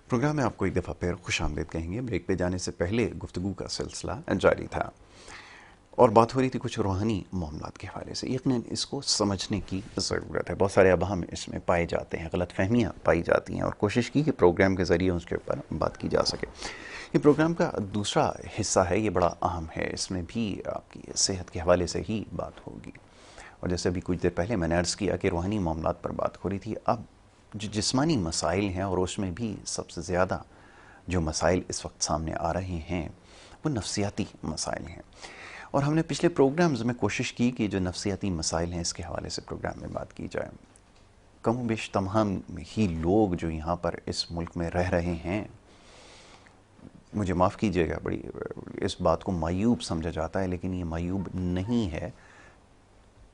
Programme में आपको एक दफ़ा फिर खुशामदीद कहेंगे। ब्रेक पे जाने से पहले गुफ्तगू का सिलसिला जारी था और बात हो रही थी कुछ रूहानी मामलात के हवाले से। यकीनन इसको समझने की ज़रूरत है। बहुत सारे अबहम इसमें पाए जाते हैं, गलत फहमियाँ पाई जाती हैं और कोशिश की कि प्रोग्राम के ज़रिए उसके ऊपर बात की जा सके। ये प्रोग्राम का दूसरा हिस्सा है, ये बड़ा अहम है। इसमें भी आपकी सेहत के हवाले से ही बात होगी। और जैसे अभी कुछ देर पहले मैंने अर्ज़ किया कि रूहानी मामलात पर बात हो रही थी, अब जो जिस्मानी मसाइल हैं और उसमें भी सबसे ज़्यादा जो मसाइल इस वक्त सामने आ रहे हैं वो नफ्सियाती मसाइल हैं। और हमने पिछले प्रोग्राम्स में कोशिश की कि जो नफ्सियाती मसाइल हैं इसके हवाले से प्रोग्राम में बात की जाए। कम बेश तमाम ही लोग जो यहाँ पर इस मुल्क में रह रहे हैं, मुझे माफ़ कीजिएगा, बड़ी इस बात को मायूब समझा जाता है, लेकिन ये मायूब नहीं है,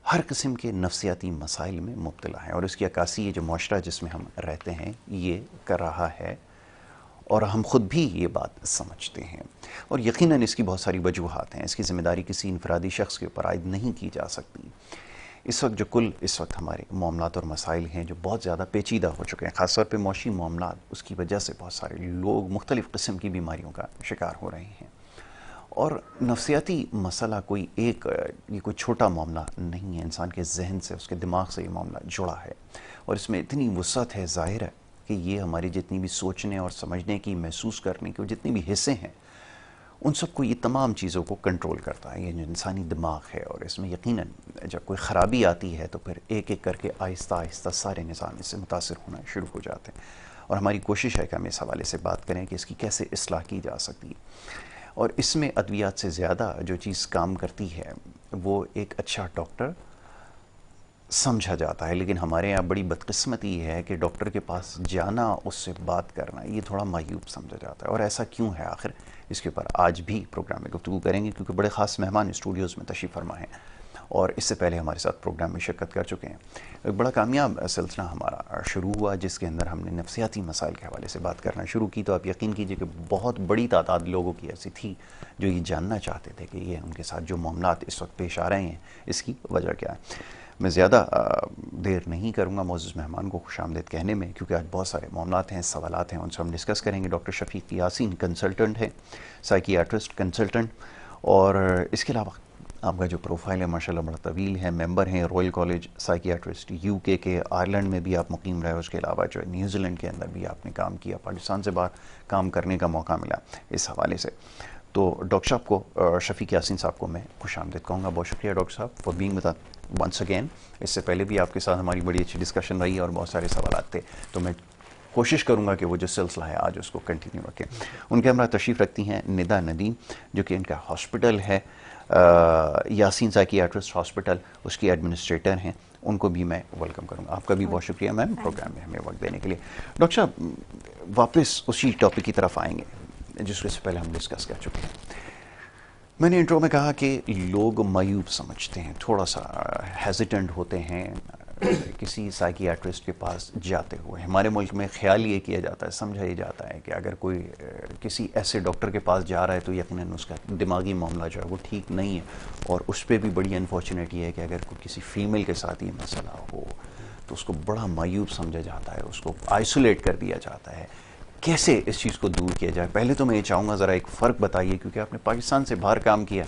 हर किस्म के नफ्सियाती मसाइल में मुब्तला है और इसकी अक्कासी ये जो मुआशरा जिसमें हम रहते हैं ये कर रहा है और हम ख़ुद भी ये बात समझते हैं। और यकीनन इसकी बहुत सारी वजूहात हैं। इसकी ज़िम्मेदारी किसी इनफरादी शख्स के ऊपर आयद नहीं की जा सकती। इस वक्त हमारे मामलात और मसाइल हैं जो बहुत ज़्यादा पेचीदा हो चुके हैं, ख़ास तौर पर मौशी मामलात। उसकी वजह से बहुत सारे लोग मुख्तलिफ़ किस्म की बीमारियों का शिकार हो रहे हैं। और नफ्सियाती मसला ये कोई छोटा मामला नहीं है। इंसान के जहन से, उसके दिमाग से ये मामला जुड़ा है और इसमें इतनी वुसअत है, ज़ाहिर है कि ये हमारी जितनी भी सोचने और समझने की, महसूस करने की जितने भी हिस्से हैं, उन सबको ये तमाम चीज़ों को कंट्रोल करता है। ये जो इंसानी दिमाग है, और इसमें यकीनन जब कोई ख़राबी आती है तो फिर एक एक करके आहिस्ता आहिस्ता सारे निज़ाम इससे मुतासिर होना शुरू हो जाते हैं। और हमारी कोशिश है कि हम इस हवाले से बात करें कि इसकी कैसे इस्लाह की जा सकती है। और इसमें अद्वियात से ज़्यादा जो चीज़ काम करती है वो एक अच्छा डॉक्टर समझा जाता है। लेकिन हमारे यहाँ बड़ी बदकिस्मती है कि डॉक्टर के पास जाना, उससे बात करना, ये थोड़ा मायूब समझा जाता है। और ऐसा क्यों है आखिर, इसके ऊपर आज भी प्रोग्राम में गुफ्तगू करेंगे, क्योंकि बड़े ख़ास मेहमान स्टूडियोज़ में तशरीफ़ फरमा हैं और इससे पहले हमारे साथ प्रोग्राम में शिरकत कर चुके हैं। एक बड़ा कामयाब सिलसिला हमारा शुरू हुआ जिसके अंदर हमने नफ्सियाती मसाइल के हवाले से बात करना शुरू की। तो आप यकीन कीजिए कि बहुत बड़ी तादाद लोगों की ऐसी थी जो ये जानना चाहते थे कि ये उनके साथ जो मामलात इस वक्त पेश आ रहे हैं इसकी वजह क्या है। मैं ज़्यादा देर नहीं करूँगा मोअज़्ज़ज़ मेहमान को खुशामदीद कहने में, क्योंकि आज बहुत सारे मामलात हैं, सवालात हैं, उनसे हम डिस्कस करेंगे। डॉक्टर शफ़ीक यासीन कंसल्टेंट है, साइकियाट्रिस्ट कंसल्टेंट, और इसके अलावा आपका जो प्रोफाइल है माशाल्लाह बड़ा तवील है। मेंबर हैं रॉयल कॉलेज साइकियाट्रिस्ट यूके के, आयरलैंड में भी आप मुकीम रहे, उसके अलावा जो है न्यूजीलैंड के अंदर भी आपने काम किया, पाकिस्तान से बाहर काम करने का मौका मिला इस हवाले से। तो डॉक्टर साहब को, शफ़ीक यासीन साहब को मैं खुशामदीद कहूँगा। बहुत शुक्रिया डॉक्टर साहब for being with us once again. इससे पहले भी आपके साथ हमारी बड़ी अच्छी डिस्कशन रही और बहुत सारे सवाल थे, तो मैं कोशिश करूंगा कि वो जो सिलसिला है आज उसको कंटिन्यू रखें। उनके हमरा तशरीफ़ रखती हैं निदा नदीम, जो कि इनका हॉस्पिटल है यासीन साइकियाट्रिस्ट हॉस्पिटल, उसकी एडमिनिस्ट्रेटर हैं। उनको भी मैं वेलकम करूंगा। आपका भी बहुत शुक्रिया मैम प्रोग्राम में हमें वक्त देने के लिए। डॉक्टर साहब, वापस उसी टॉपिक की तरफ आएंगे जिसके से पहले हम डिस्कस कर चुके हैं। मैंने इंट्रो में कहा कि लोग मायूब समझते हैं, थोड़ा सा हेजिटेंट होते हैं किसी साइकियाट्रिस्ट के पास जाते हुए। हमारे मुल्क में ख्याल ये किया जाता है, समझा ये जाता है कि अगर कोई किसी ऐसे डॉक्टर के पास जा रहा है तो यकीनन उसका दिमागी मामला जो है वो ठीक नहीं है। और उस पर भी बड़ी अनफॉर्चुनेट ये है कि अगर कोई किसी फ़ीमेल के साथ ये मसला हो तो उसको बड़ा मायूब समझा जाता है, उसको आइसोलेट कर दिया जाता है। कैसे इस चीज़ को दूर किया जाए? पहले तो मैं ये चाहूँगा ज़रा एक फ़र्क बताइए, क्योंकि आपने पाकिस्तान से बाहर काम किया,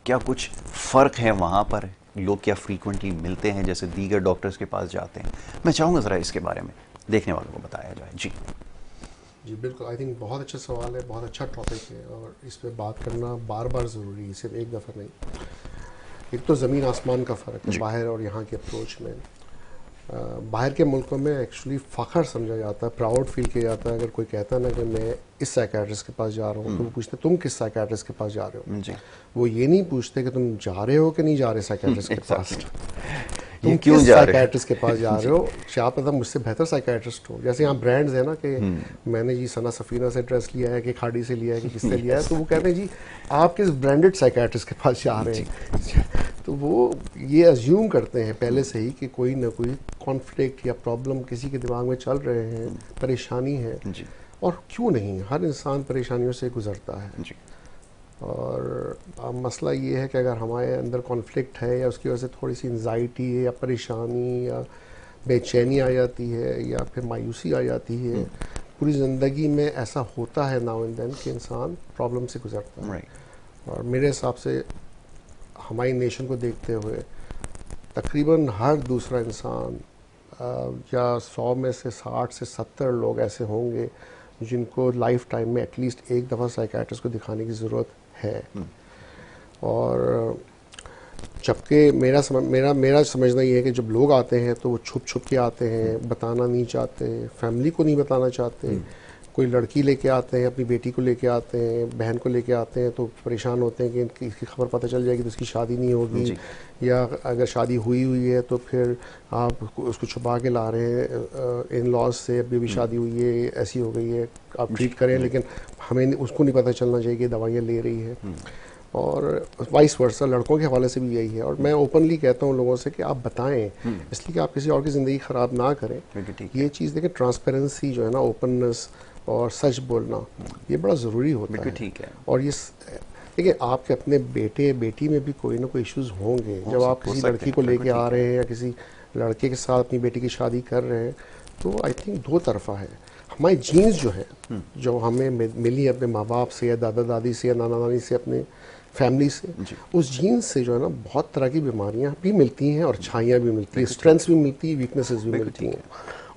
क्या कुछ फ़र्क है वहाँ पर? लोग क्या फ्रीक्वेंटली मिलते हैं जैसे दीगर डॉक्टर्स के पास जाते हैं? मैं चाहूँगा ज़रा इसके बारे में देखने वालों को बताया जाए। जी जी बिल्कुल, आई थिंक बहुत अच्छा सवाल है, बहुत अच्छा टॉपिक है और इस पर बात करना बार बार ज़रूरी है, सिर्फ एक दफ़ा नहीं। एक तो ज़मीन आसमान का फ़र्क है बाहर और यहाँ की अप्रोच में। बाहर के मुल्कों में एक्चुअली फ़ख्र समझा जाता है, प्राउड फील किया जाता है अगर कोई कहता है ना कि मैं इस साइकियाट्रिस्ट के पास जा रहा हूँ, तो वो पूछते तुम किस साइकियाट्रिस्ट के पास जा रहे हो। जी, वो ये नहीं पूछते कि तुम जा रहे हो कि नहीं जा रहे साइकियाट्रिस्ट के पास, तुम क्यों किस जा रहे साइकियाट्रिस्ट के पास जा रहे हो, क्या पता मुझसे बेहतर साइकियाट्रिस्ट हो। जैसे यहाँ ब्रांड्स है ना कि मैंने जी सना सफ़ीना से ड्रेस लिया है कि खाड़ी से लिया है कि किससे लिया है, तो वो कहते हैं जी आप किस ब्रांडेड साइकियाट्रिस्ट के पास जा रहे हैं। तो वो ये अज्यूम करते हैं पहले से ही कि कोई ना कोई कॉन्फ्लिक्ट या प्रॉब्लम किसी के दिमाग में चल रहे हैं, परेशानी है। जी, और क्यों नहीं, हर इंसान परेशानियों से गुजरता है। जी, और मसला ये है कि अगर हमारे अंदर कॉन्फ्लिक्ट है या उसकी वजह से थोड़ी सी एंजाइटी है या परेशानी या बेचैनी आ जाती है या फिर मायूसी आ जाती है, पूरी ज़िंदगी में ऐसा होता है नाउ एंड देन कि इंसान प्रॉब्लम से गुजरता है। और मेरे हिसाब से हमारी नेशन को देखते हुए तकरीबन हर दूसरा इंसान या 100 में से 60 से 70 लोग ऐसे होंगे जिनको लाइफ टाइम में एटलीस्ट एक दफ़ा साइकियाट्रिस्ट को दिखाने की ज़रूरत है। और जबकि मेरा समझना ये है कि जब लोग आते हैं तो वो छुप छुप के आते हैं, बताना नहीं चाहते, फैमिली को नहीं बताना चाहते। कोई लड़की लेके आते हैं, अपनी बेटी को लेके आते हैं, बहन को लेके आते हैं तो परेशान होते हैं कि इसकी खबर पता चल जाएगी तो उसकी शादी नहीं होगी, या अगर शादी हुई है तो फिर आप उसको छुपा के ला रहे हैं इन लॉज से, अभी भी शादी हुई है, ऐसी हो गई है, आप ट्रीट करें, लेकिन हमें उसको नहीं पता चलना चाहिए कि दवाइयाँ ले रही है। और वाइस वर्सा लड़कों के हवाले से भी यही है। और मैं ओपनली कहता हूँ लोगों से कि आप बताएं, इसलिए कि आप किसी और की ज़िंदगी ख़राब ना करें। ये चीज़ देखें, ट्रांसपेरेंसी जो है ना, ओपननेस और सच बोलना, ये बड़ा ज़रूरी होता है। ठीक है। और ये देखिए, आपके अपने बेटे बेटी में भी कोई ना कोई इश्यूज़ होंगे। जब आप किसी लड़की को लेके आ रहे हैं या किसी लड़के के साथ अपनी बेटी की शादी कर रहे हैं तो आई थिंक दो तरफा है। हमारी जीन्स जो है, जो हमें मिली अपने माँ बाप से या दादा दादी से या नाना नानी से, अपने फैमिली से, उस जीन्स से जो है ना बहुत तरह की बीमारियां भी मिलती हैं और अच्छाइयाँ भी मिलती हैं, स्ट्रेंथ्स भी मिलती है, वीकनेसेस भी मिलती हैं।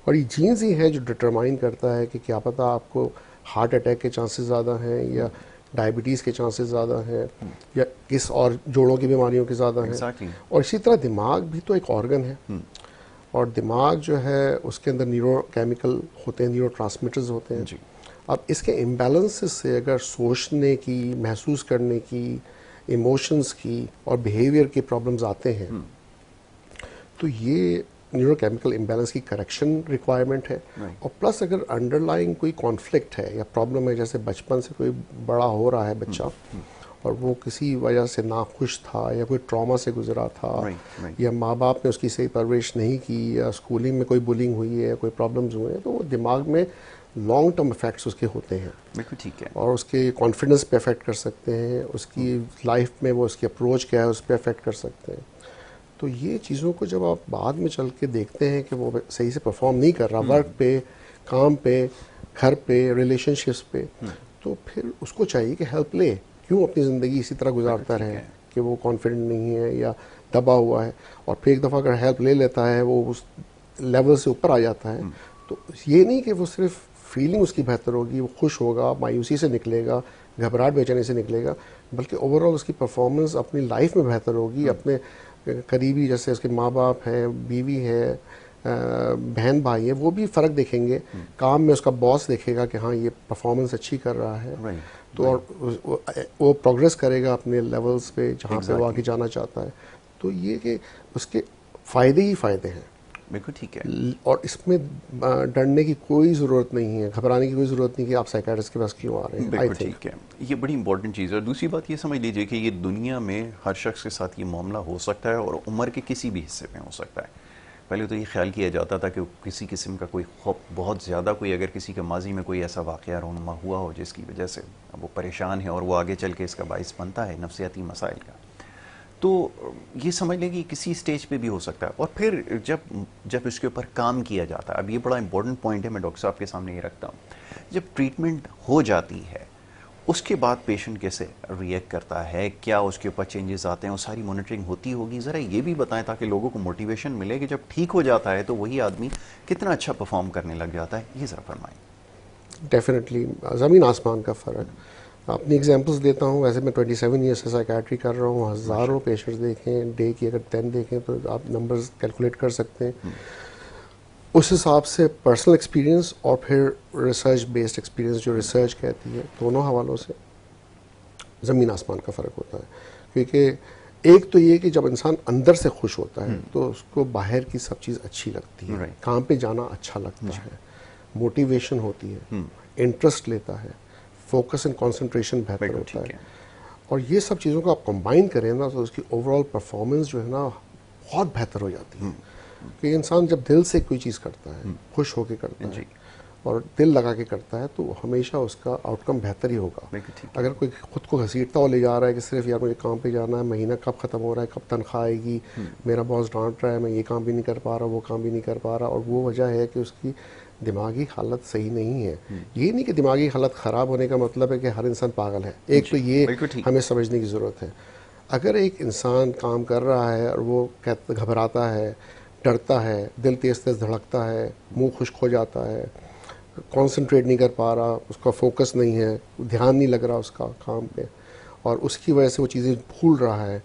और ये जीन्स ही है जो डिटरमाइन करता है कि क्या पता आपको हार्ट अटैक के चांसेस ज़्यादा हैं, या डायबिटीज़ के चांसेस ज़्यादा हैं, या किस और जोड़ों की बीमारियों के ज़्यादा हैं। और इसी तरह दिमाग भी तो एक ऑर्गन है, और दिमाग जो है उसके अंदर न्यूरोकेमिकल होते हैं, न्यूरोट्रांसमीटर्स होते हैं। अब इसके इम्बैलेंसेस से अगर सोचने की, महसूस करने की, इमोशंस की और बिहेवियर के प्रॉब्लम्स आते हैं तो ये न्यूरोकेमिकल इम्बैलेंस की करेक्शन रिक्वायरमेंट है। और प्लस अगर अंडरलाइंग कोई कॉन्फ्लिक्ट है या प्रॉब्लम है, जैसे बचपन से कोई बड़ा हो रहा है बच्चा और वो किसी वजह से नाखुश था या कोई ट्रॉमा से गुजरा था, या माँ बाप ने उसकी सही परवरिश नहीं की, या स्कूलिंग में कोई बुलिंग हुई है, कोई प्रॉब्लम्स हुए हैं, तो वो दिमाग में लॉन्ग टर्म इफेक्ट्स उसके होते हैं। बिल्कुल ठीक है। और उसके कॉन्फिडेंस पे अफेक्ट कर सकते हैं, उसकी लाइफ में वो उसकी अप्रोच क्या है उस पर अफेक्ट कर सकते हैं। तो ये चीज़ों को जब आप बाद में चल के देखते हैं कि वो सही से परफॉर्म नहीं कर रहा वर्क पे, काम पे, घर पे, रिलेशनशिप्स पे, तो फिर उसको चाहिए कि हेल्प ले। क्यों अपनी ज़िंदगी इसी तरह गुजारता रहे कि वो कॉन्फिडेंट नहीं है या दबा हुआ है। और फिर एक दफ़ा अगर हेल्प ले लेता है, वो उस लेवल से ऊपर आ जाता है, तो ये नहीं कि वो सिर्फ फीलिंग उसकी बेहतर होगी, वो खुश होगा, मायूसी से निकलेगा, घबराहट बेचैनी से निकलेगा, बल्कि ओवरऑल उसकी परफॉर्मेंस अपनी लाइफ में बेहतर होगी। अपने करीबी, जैसे उसके माँ बाप हैं, बीवी है, बहन भाई है, वो भी फ़र्क देखेंगे। काम में उसका बॉस देखेगा कि हाँ ये परफॉर्मेंस अच्छी कर रहा है, तो और वो प्रोग्रेस करेगा अपने लेवल्स पे जहाँ पे वो आगे जाना चाहता है। तो ये कि उसके फ़ायदे ही फ़ायदे हैं। बिल्कुल ठीक है। और इसमें डरने की कोई ज़रूरत नहीं है, घबराने की कोई ज़रूरत नहीं कि आप साइकियाट्रिस्ट के पास क्यों आ रहे हैं। बिल्कुल ठीक है, ये बड़ी इंपॉर्टेंट चीज़ है। और दूसरी बात ये समझ लीजिए कि ये दुनिया में हर शख्स के साथ ये मामला हो सकता है और उम्र के किसी भी हिस्से में हो सकता है। पहले तो ये ख्याल किया जाता था कि किसी किस्म का कोई खौफ बहुत ज़्यादा, कोई अगर किसी के माजी में कोई ऐसा वाक़या रोनुमा हुआ हो जिसकी वजह से वो परेशान है और वो आगे चल के इसका बाइस बनता है नफ्सियाती मसाइल का, तो ये समझ लें कि किसी स्टेज पे भी हो सकता है। और फिर जब इसके ऊपर काम किया जाता है, अब ये बड़ा इंपॉर्टेंट पॉइंट है, मैं डॉक्टर साहब के सामने ये रखता हूँ, जब ट्रीटमेंट हो जाती है उसके बाद पेशेंट कैसे रिएक्ट करता है, क्या उसके ऊपर चेंजेस आते हैं, वो सारी मॉनिटरिंग होती होगी, ज़रा ये भी बताएं ताकि लोगों को मोटिवेशन मिले कि जब ठीक हो जाता है तो वही आदमी कितना अच्छा परफॉर्म करने लग जाता है। ये ज़रा फरमाएं। डेफिनेटली ज़मीन आसमान का फ़र्क। अपनी एग्जांपल्स देता हूँ। वैसे मैं 27 ईयर्स से साइकियाट्री कर रहा हूँ, हज़ारों पेशेंट्स देखें, डे की अगर 10 देखें तो आप नंबर्स कैलकुलेट कर सकते हैं। उस हिसाब से पर्सनल एक्सपीरियंस और फिर रिसर्च बेस्ड एक्सपीरियंस जो रिसर्च कहती है, दोनों हवालों से ज़मीन आसमान का फ़र्क होता है। क्योंकि एक तो ये कि जब इंसान अंदर से खुश होता है तो उसको बाहर की सब चीज़ अच्छी लगती है, काम पे जाना अच्छा लगता है, मोटिवेशन होती है, इंटरेस्ट लेता है, फोकस एंड कंसंट्रेशन बेहतर होता है। और ये सब चीज़ों को आप कंबाइन करें ना तो उसकी ओवरऑल परफॉर्मेंस जो है ना बहुत बेहतर हो जाती है। कि इंसान जब दिल से कोई चीज़ करता है, खुश होकर करता है और दिल लगा के करता है, तो हमेशा उसका आउटकम बेहतर ही होगा। अगर कोई खुद को घसीटता हुआ ले जा रहा है कि सिर्फ यार मुझे काम पे जाना है, महीना कब ख़त्म हो रहा है, कब तनख्वाह आएगी, मेरा बॉस डांट रहा है, मैं ये काम भी नहीं कर पा रहा, वो काम भी नहीं कर पा रहा, और वो वजह है कि उसकी दिमागी हालत सही नहीं है। ये नहीं कि दिमागी हालत ख़राब होने का मतलब है कि हर इंसान पागल है। एक तो ये हमें समझने की ज़रूरत है। अगर एक इंसान काम कर रहा है और वो घबराता है, डरता है, दिल तेज़ तेज़ धड़कता है, मुंह खुश्क हो जाता है, कंसंट्रेट नहीं कर पा रहा, उसका फोकस नहीं है, ध्यान नहीं लग रहा उसका काम पे, और उसकी वजह से वो चीज़ें भूल रहा है,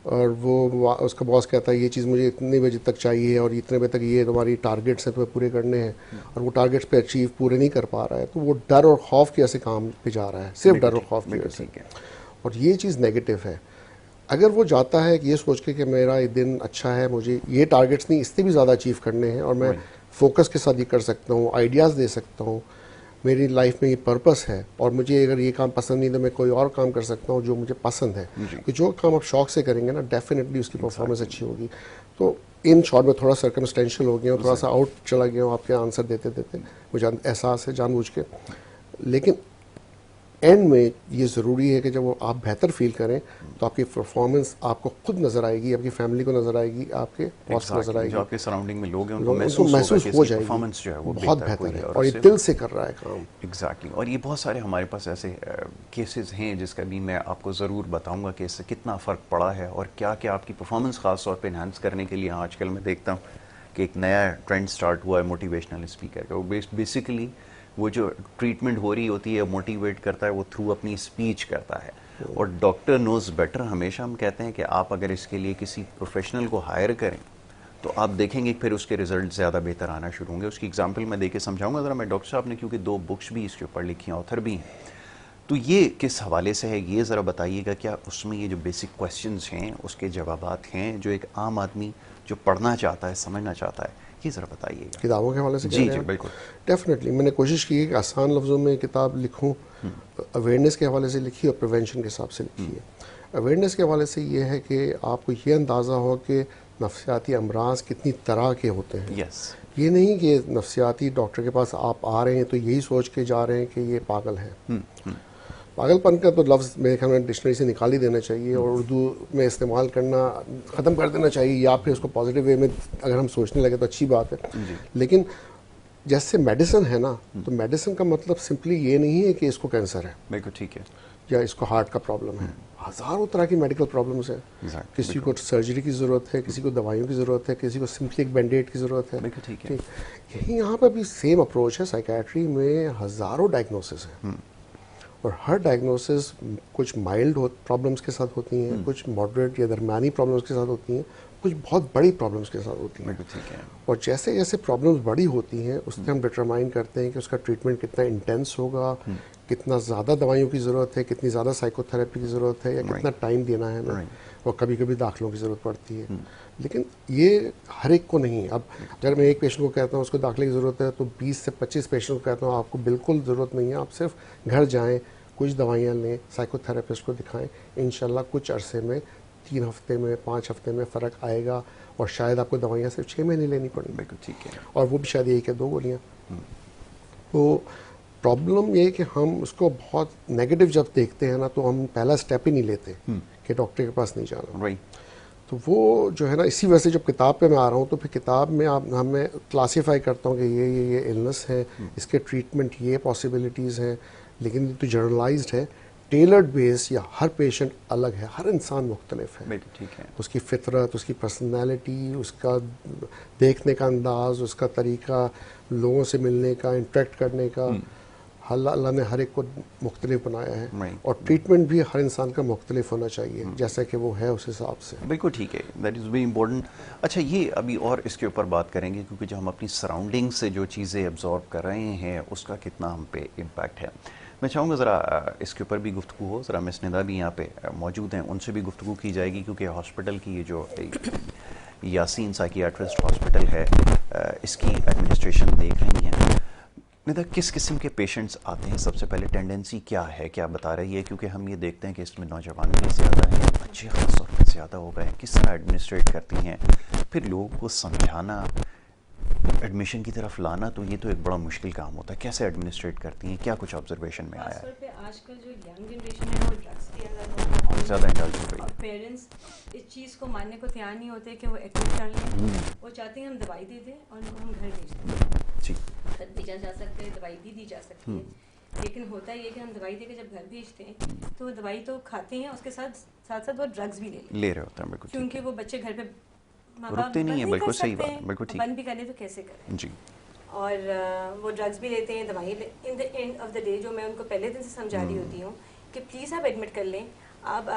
और वो उसका बॉस कहता है ये चीज़ मुझे इतने बजे तक चाहिए और इतने बजे तक ये तुम्हारी टारगेट्स हैं तुम्हें पूरे करने हैं, और वो टारगेट्स पे अचीव पूरे नहीं कर पा रहा है, तो वो डर और खौफ की वजह से काम पे जा रहा है, सिर्फ डर और खौफ की वजह से, और ये चीज़ नेगेटिव है। अगर वो जाता है कि ये सोच के कि मेरा ये दिन अच्छा है, मुझे ये टारगेट्स नहीं इससे भी ज़्यादा अचीव करने हैं और मैं फोकस के साथ ये कर सकता हूँ, आइडियाज़ दे सकता हूँ, मेरी लाइफ में ये पर्पस है, और मुझे अगर ये काम पसंद नहीं तो मैं कोई और काम कर सकता हूँ जो मुझे पसंद है, तो जो काम आप शौक से करेंगे ना डेफिनेटली उसकी परफॉर्मेंस अच्छी होगी। तो इन शॉर्ट में थोड़ा सर्कमस्टेंशियल हो गया हूँ, थोड़ा सा आउट चला गया हूँ आपके आंसर देते देते, मुझे एहसास है जानबूझ के, लेकिन एंड में ये ज़रूरी है कि जब वो आप बेहतर फील करें तो आपकी परफॉर्मेंस आपको खुद नज़र आएगी, आपकी फैमिली को नज़र आएगी, आपके बॉस को नज़र आएगी, जो आपके सराउंडिंग में लोग हैं उनको महसूस हो जाएगी, परफॉर्मेंस जो है वो बहुत बेहतर है और ये दिल से कर रहा है काम। एग्जैक्टली और ये बहुत सारे हमारे पास ऐसे केसेस हैं जिसका भी मैं आपको ज़रूर बताऊंगा कि इससे कितना फ़र्क पड़ा है और क्या क्या आपकी परफॉर्मेंस ख़ास तौर पर इन्हांस करने के लिए आजकल मैं देखता हूँ कि एक नया ट्रेंड स्टार्ट हुआ है मोटिवेशनल स्पीकर का। वो बेसिकली वो जो ट्रीटमेंट हो रही होती है मोटिवेट करता है, वो थ्रू अपनी स्पीच करता है, और डॉक्टर नोज बेटर। हमेशा हम कहते हैं कि आप अगर इसके लिए किसी प्रोफेशनल को हायर करें तो आप देखेंगे फिर उसके रिजल्ट ज़्यादा बेहतर आना शुरू होंगे। उसकी एग्जांपल मैं देके समझाऊंगा ज़रा। मैं डॉक्टर साहब ने क्योंकि 2 बुक्स भी इसके ऊपर लिखी हैं, ऑथर भी हैं, तो ये किस हवाले से है ये ज़रा बताइएगा। क्या उसमें ये जो बेसिक क्वेश्चंस हैं उसके जवाबात हैं जो एक आम आदमी जो पढ़ना चाहता है, समझना चाहता है, ये ज़रा बताइएगा। किताबों के हवाले से जी जी बिल्कुल, डेफिनेटली मैंने कोशिश की है कि आसान लफ्ज़ों में किताब लिखूं, अवेयरनेस के हवाले से लिखी और प्रिवेंशन के हिसाब से लिखी है। अवेयरनेस के हवाले से ये है कि आपको ये अंदाज़ा हो कि नफ्सियाती अमराज कितनी तरह के होते हैं। ये नहीं कि नफ्सियाती डॉक्टर के पास आप आ रहे हैं तो यही सोच के जा रहे हैं कि ये पागल है। पागलपन का तो लफ्ज़ मेरे ख्याल में डिक्शनरी से निकाल ही देना चाहिए और उर्दू में इस्तेमाल करना ख़त्म कर देना चाहिए, या फिर उसको पॉजिटिव वे में अगर हम सोचने लगे तो अच्छी बात है। लेकिन जैसे मेडिसिन है ना, तो मेडिसिन का मतलब सिंपली ये नहीं है कि इसको कैंसर है, बिल्कुल ठीक है, या इसको हार्ट का प्रॉब्लम है। हज़ारों तरह की मेडिकल प्रॉब्लम्स हैं। किसी को सर्जरी की ज़रूरत है, किसी को दवाइयों की ज़रूरत है, किसी को सिंपली एक बैंडेड की ज़रूरत है। ठीक है। यही यहाँ पर भी सेम अप्रोच है। साइकेट्री में हज़ारों डायग्नोसिस हैं और हर डायग्नोसिस कुछ माइल्ड प्रॉब्लम्स के साथ होती हैं, कुछ मॉडरेट या दरमियानी प्रॉब्लम्स के साथ होती हैं, कुछ बहुत बड़ी प्रॉब्लम्स के साथ होती हैं। और जैसे जैसे प्रॉब्लम्स बड़ी होती हैं उससे हम डिटरमाइन करते हैं कि उसका ट्रीटमेंट कितना इंटेंस होगा, कितना ज़्यादा दवाइयों की ज़रूरत है, कितनी ज़्यादा साइकोथेरेपी की ज़रूरत है, या कितना टाइम देना है हमें, और कभी कभी दाखिलों की ज़रूरत पड़ती है। लेकिन ये हर एक को नहीं। अब अगर मैं एक पेशेंट को कहता हूँ उसको दाखिले की ज़रूरत है, तो 20 से 25 पेशेंट को कहता हूँ आपको बिल्कुल ज़रूरत नहीं है, आप सिर्फ घर जाएँ, कुछ दवाइयाँ लें, साइकोथेरेपिस्ट को दिखाएं, इंशाल्लाह कुछ अरसे में 3 हफ्ते में 5 हफ्ते में फ़र्क आएगा, और शायद आपको दवाइयाँ सिर्फ 6 महीने लेनी पड़ेंगी। बिल्कुल ठीक है, और वो भी शायद 1 या 2 गोलियाँ। तो प्रॉब्लम ये है कि हम उसको बहुत नेगेटिव जब देखते हैं ना, तो हम पहला स्टेप ही नहीं लेते कि डॉक्टर के पास नहीं जाना। तो वो जो है ना, इसी वजह से जब किताब पे मैं आ रहा हूँ तो फिर किताब में हमें क्लासीफाई करता हूँ कि ये इलनेस है, इसके ट्रीटमेंट ये पॉसिबिलिटीज़ हैं, लेकिन ये तो जनरलाइज्ड है, टेलर्ड बेस, या हर पेशेंट अलग है, हर इंसान मुख्तलिफ है। ठीक है। उसकी फितरत, उसकी पर्सनैलिटी, उसका देखने का अंदाज, उसका तरीका, लोगों से मिलने का, इंटरेक्ट करने का, अल्लाह ने हर एक को मुख्तलिफ बनाया है, और ट्रीटमेंट भी हर इंसान का मुख्तलिफ होना चाहिए जैसा कि वो है उस हिसाब से। बिल्कुल ठीक है, दैट इज़ वेरी इंपॉर्टेंट। अच्छा, ये अभी और इसके ऊपर बात करेंगे क्योंकि जो हम अपनी सराउंडिंग से जो चीज़ें एब्जॉर्ब कर रहे हैं उसका कितना हम पे इम्पैक्ट है। मैं चाहूँगा ज़रा इसके ऊपर भी गुफ्तगू हो। ज़रा मिस निदा भी यहाँ पे मौजूद हैं, उनसे भी गुफ्तगू की जाएगी क्योंकि हॉस्पिटल की ये जो यासीन साइकियाट्रिस्ट हॉस्पिटल है इसकी एडमिनिस्ट्रेशन देख रही हैं। निदा, किस किस्म के पेशेंट्स आते हैं? सबसे पहले टेंडेंसी क्या है, क्या बता रही है? क्योंकि हम ये देखते हैं कि इसमें नौजवान भी ज़्यादा हैं, बच्चे खास तौर पर ज़्यादा हो गए हैं। किस तरह एडमिनिस्ट्रेट करती हैं? फिर लोगों को समझाना, एडमिशन की तरफ लाना, तो ये तो एक बड़ा मुश्किल काम होता है। कैसे एडमिनिस्ट्रेट करती हैं? क्या कुछ ऑब्जर्वेशन में आया है? आजकल जो यंग जनरेशन है वो ड्रग्स की ज़्यादा इंडल्ज हो गई। पेरेंट्स इस चीज़ को मानने को तैयार नहीं होते कि वो एक्टिव कर लें। वो चाहते हैं हम दवाई दे दें और हम घर भेज दें। जी। घर भेजा जा सकता है, दवाई भी दी जा सकती है। लेकिन होता ये कि हम दवाई देकर जब घर भेजते हैं तो वो दवाई तो खाते हैं, उसके साथ साथ वो ड्रग्स भी ले रहे होते हैं। बिल्कुल, क्योंकि वो बच्चे घर पे माँ बाप रुकते नहीं है। बंद बिल्कुल कर सही सकते बात, हैं, बिल्कुल ठीक। बंद भी करें तो कैसे करें जी। और वो ड्रग्स भी लेते हैं, दवाई in the end of the day जो मैं उनको पहले दिन से समझा रही होती हूँ कि प्लीज़ आप एडमिट कर लें, आप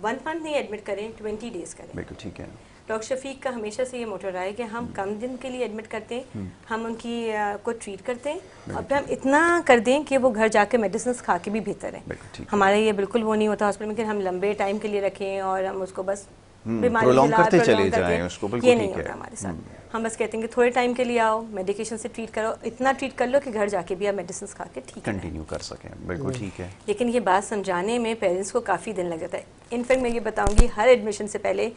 1 मंथ नहीं एडमिट करें, 20 डेज़ करें। बिल्कुल ठीक है। डॉक्टर शफीक का हमेशा से ये मोटो रहा है कि हम कम दिन के लिए एडमिट करते हैं, हम उनकी को ट्रीट करते हैं और फिर हम इतना कर दें कि वो घर जाके मेडिसिन खा के भी बेहतर है। हमारा ये बिल्कुल वो नहीं होता हॉस्पिटल में कि हम लंबे टाइम के लिए रखें और हम उसको बस बीमारी करते चले जाएं उसको। बिल्कुल ये ठीक नहीं है। होता हमारे साथ। हम बस कहते हैं कि थोड़े टाइम के लिए आओ, मेडिकेशन से ट्रीट करो, इतना ट्रीट कर लो कि घर जाके भी आप मेडिसिन खा के ठीक कंटिन्यू कर सकें। बिल्कुल ठीक है। लेकिन ये बात समझाने में पेरेंट्स को काफ़ी दिन लग जाता है। इनफैक्ट मैं ये बताऊंगी, हर एडमिशन से पहले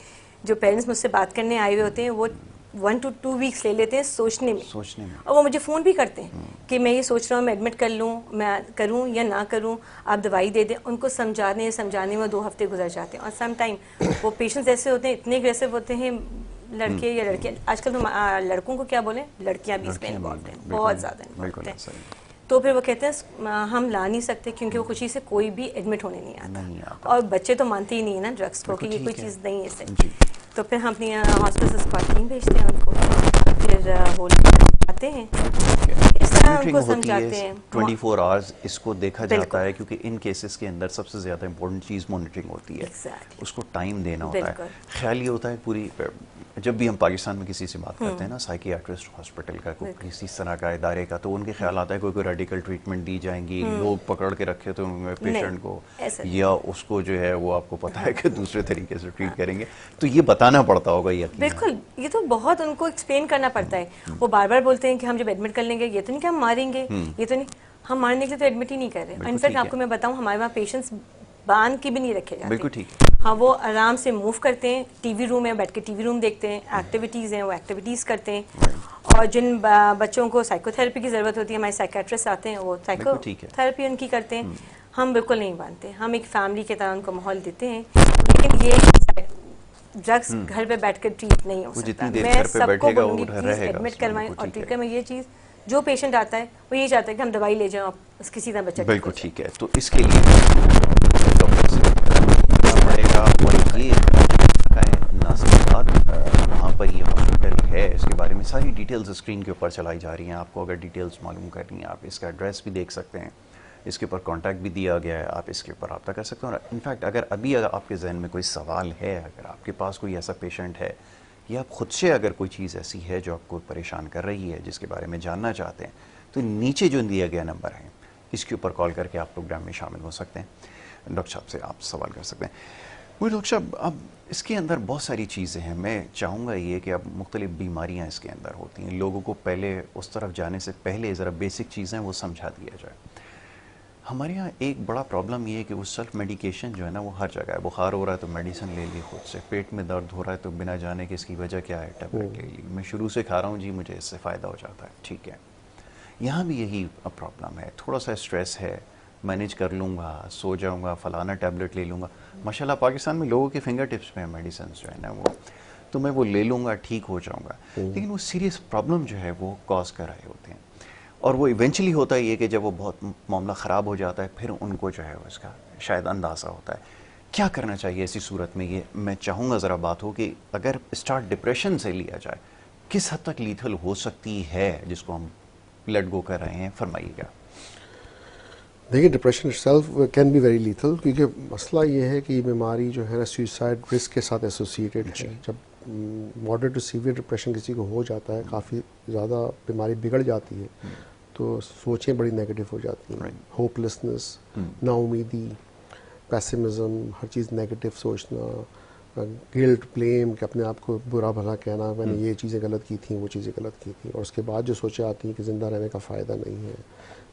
जो पेरेंट्स मुझसे बात करने आए हुए होते हैं वो 1 to 2 वीक्स ले लेते हैं सोचने में। और वो मुझे फ़ोन भी करते हैं कि मैं ये सोच रहा हूँ, मैं एडमिट कर लूँ, मैं करूँ या ना करूँ, आप दवाई दे दें। उनको समझाने में 2 हफ्ते गुजर जाते हैं। और सम टाइम वो पेशेंट्स ऐसे होते हैं, इतने एग्रेसिव होते हैं, लड़के या लड़के, आजकल तो लड़कों को क्या बोलें, लड़कियाँ भी इसमें इन्वॉल्व हैं, बहुत ज़्यादा इन्वॉल्व हैं। तो फिर वो कहते हैं हम ला नहीं सकते क्योंकि वो खुशी से कोई भी एडमिट होने नहीं आता। और बच्चे तो मानते ही नहीं है ना ड्रग्स को कि ये कोई चीज़ नहीं है इससे। तो फिर हम अपनी हॉस्पिटल से स्क्वाड्रन भेजते हैं उनको, फिर वो आते हैं, इस तरह उनको समझाते हैं। 24 आवर्स इसको देखा जाता है क्योंकि इन केसेस के अंदर सबसे ज़्यादा इंपॉर्टेंट चीज़ मॉनिटरिंग होती है। उसको टाइम देना होता है। ख्याल ये होता है पूरी, जब भी हम पाकिस्तान में किसी से बात करते हैं ना, साइकियाट्रिस्ट हॉस्पिटल का, कोई किसी तरह का इदारे का, तो उनके ख्याल आता है कोई रेडिकल ट्रीटमेंट दी जाएंगी, लोग पकड़ के रखे तो पेशेंट को, या उसको जो है वो आपको पता है कि दूसरे तरीके से ट्रीट करेंगे। तो ये बताना पड़ता होगा। ये बिल्कुल, ये तो बहुत उनको एक्सप्लेन करना पड़ता है। वो बार बार बोलते हैं कि हम जब एडमिट कर लेंगे, ये तो नहीं कि हम मारेंगे, ये तो नहीं, हम मारने के लिए तो एडमिट ही नहीं कर रहे। इनफैक्ट आपको मैं बताऊं, हमारे वहाँ पेशेंट्स बांध के भी नहीं रखे जाते। बिल्कुल ठीक। हाँ, वो आराम से मूव करते हैं, टीवी रूम में बैठ के टीवी रूम देखते हैं, एक्टिविटीज़ हैं वो एक्टिविटीज़ करते हैं। और जिन बच्चों को साइकोथेरेपी की ज़रूरत होती है, हमारे साइकेट्रिस्ट आते हैं, वो साइकोथेरेपी उनकी करते हैं। हम बिल्कुल नहीं मानते, हम एक फैमिली की तरह उनको माहौल देते हैं। लेकिन ये ड्रग्स घर पे बैठ कर ट्रीट नहीं हो सकता। मैं सबको बोलूँगी प्लीज़ एडमिट करवाएं और ट्रीट करवाएं। ये चीज़ जो पेशेंट आता है वो ये चाहता है कि हम दवाई ले जाएं, किसी तरह बच्चा बिल्कुल ठीक है। तो इसके लिए डॉक्टर से पड़ेगा। और ये नासिराबाद, वहाँ पर ये हॉस्पिटल है, इसके बारे में सारी डिटेल्स स्क्रीन के ऊपर चलाई जा रही हैं। आपको अगर डिटेल्स मालूम करनी है, आप इसका एड्रेस भी देख सकते हैं, इसके ऊपर कांटेक्ट भी दिया गया है, आप इसके ऊपर रब्ता कर सकते हैं। और इनफैक्ट अगर आपके जहन में कोई सवाल है, अगर आपके पास कोई ऐसा पेशेंट है या आप खुद से अगर कोई चीज़ ऐसी है जो आपको परेशान कर रही है, जिसके बारे में जानना चाहते हैं, तो नीचे जो दिया गया नंबर है, इसके ऊपर कॉल करके आप प्रोग्राम में शामिल हो सकते हैं। डॉक्टर साहब से आप सवाल कर सकते हैं। वही डॉक्टर साहब, अब इसके अंदर बहुत सारी चीज़ें हैं। मैं चाहूँगा ये कि अब मुख्तलिफ बीमारियाँ इसके अंदर होती हैं, लोगों को पहले उस तरफ जाने से पहले ज़रा बेसिक चीज़ें वो समझा दिया जाए। हमारे यहाँ एक बड़ा प्रॉब्लम ये है कि वो सेल्फ मेडिकेशन जो है ना, वो हर जगह है। बुखार हो रहा है तो मेडिसिन ले ली खुद से, पेट में दर्द हो रहा है तो बिना जाने कि इसकी वजह क्या है टैबलेट ले ली, मैं शुरू से खा रहा हूँ जी, मुझे इससे फ़ायदा हो जाता है, ठीक है। यहाँ भी यही प्रॉब्लम है, थोड़ा सा स्ट्रेस है, मैनेज कर लूँगा, सो जाऊँगा, फलाना टैबलेट ले लूँगा। माशाल्लाह पाकिस्तान में लोगों के फिंगर टिप्स में मेडिसिन जो है ना वो, तो मैं वो ले लूँगा, ठीक हो जाऊँगा। लेकिन वो सीरियस प्रॉब्लम जो है वो कॉज कर रहे होते हैं। और वो इवेंचुअली होता है ये कि जब वो बहुत मामला ख़राब हो जाता है, फिर उनको जो है उसका शायद अंदाज़ा होता है। क्या करना चाहिए ऐसी सूरत में? ये मैं चाहूँगा ज़रा बात हो कि अगर स्टार्ट डिप्रेशन से लिया जाए, किस हद तक लीथल हो सकती है जिसको हम लेट गो कर रहे हैं, फरमाइएगा। देखिए, depression itself can be very lethal, क्योंकि मसला ये है कि ये बीमारी जो है ना सुसाइड रिस्क के साथ एसोसिएटेड है। जब मॉडरेट टू सीवियर डिप्रेशन किसी को हो जाता है, काफ़ी ज़्यादा बीमारी बिगड़ जाती है, तो सोचें बड़ी नेगेटिव हो जाती हैं। होपलेसनेस, नाउमीदी, पेसिमिज्म, हर चीज़ नेगेटिव सोचना, गिल्ट, ब्लेम, कि अपने आप को बुरा भला कहना, मैंने ये चीज़ें गलत की थी, वो चीज़ें गलत की थी, और उसके बाद जो सोचें आती हैं कि ज़िंदा रहने का फ़ायदा नहीं है।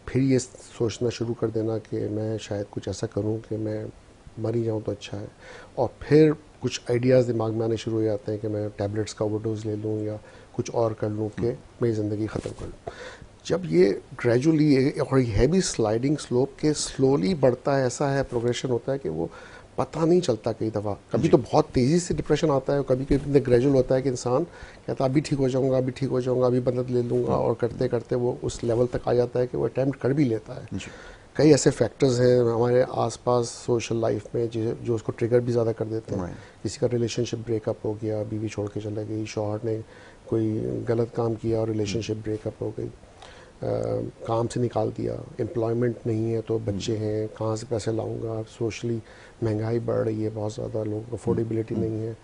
फिर ये सोचना शुरू कर देना कि मैं शायद कुछ ऐसा करूं कि मैं मर ही जाऊं तो अच्छा है, और फिर कुछ आइडियाज़ दिमाग में आने शुरू हो जाते हैं कि मैं टैबलेट्स का ओवरडोज ले लूं या कुछ और कर लूं कि मेरी ज़िंदगी ख़त्म कर लूं। जब ये ग्रेजुअली, और ये है भी स्लाइडिंग स्लोप के, स्लोली बढ़ता है, ऐसा है प्रोग्रेशन होता है कि वो पता नहीं चलता कई दफ़ा। कभी तो बहुत तेज़ी से डिप्रेशन आता है, कभी कभी इतने ग्रेजुअल होता है कि इंसान कहता है अभी ठीक हो जाऊंगा, अभी ठीक हो जाऊंगा, अभी मदद ले लूँगा, और करते करते वो उस लेवल तक आ जाता है कि वो अटैम्प्ट कर भी लेता है। कई ऐसे फैक्टर्स हैं हमारे आसपास सोशल लाइफ में जो उसको ट्रिगर भी ज़्यादा कर देते हैं। किसी का रिलेशनशिप ब्रेकअप हो गया, बीवी छोड़ के चला गई, शौहर ने कोई गलत काम किया और रिलेशनशिप ब्रेकअप हो गई, काम से निकाल दिया, एम्प्लॉयमेंट नहीं है तो बच्चे हैं, कहाँ से पैसे लाऊंगा, सोशली महंगाई बढ़ रही है बहुत ज़्यादा, लोगों को अफोर्डेबिलिटी नहीं है,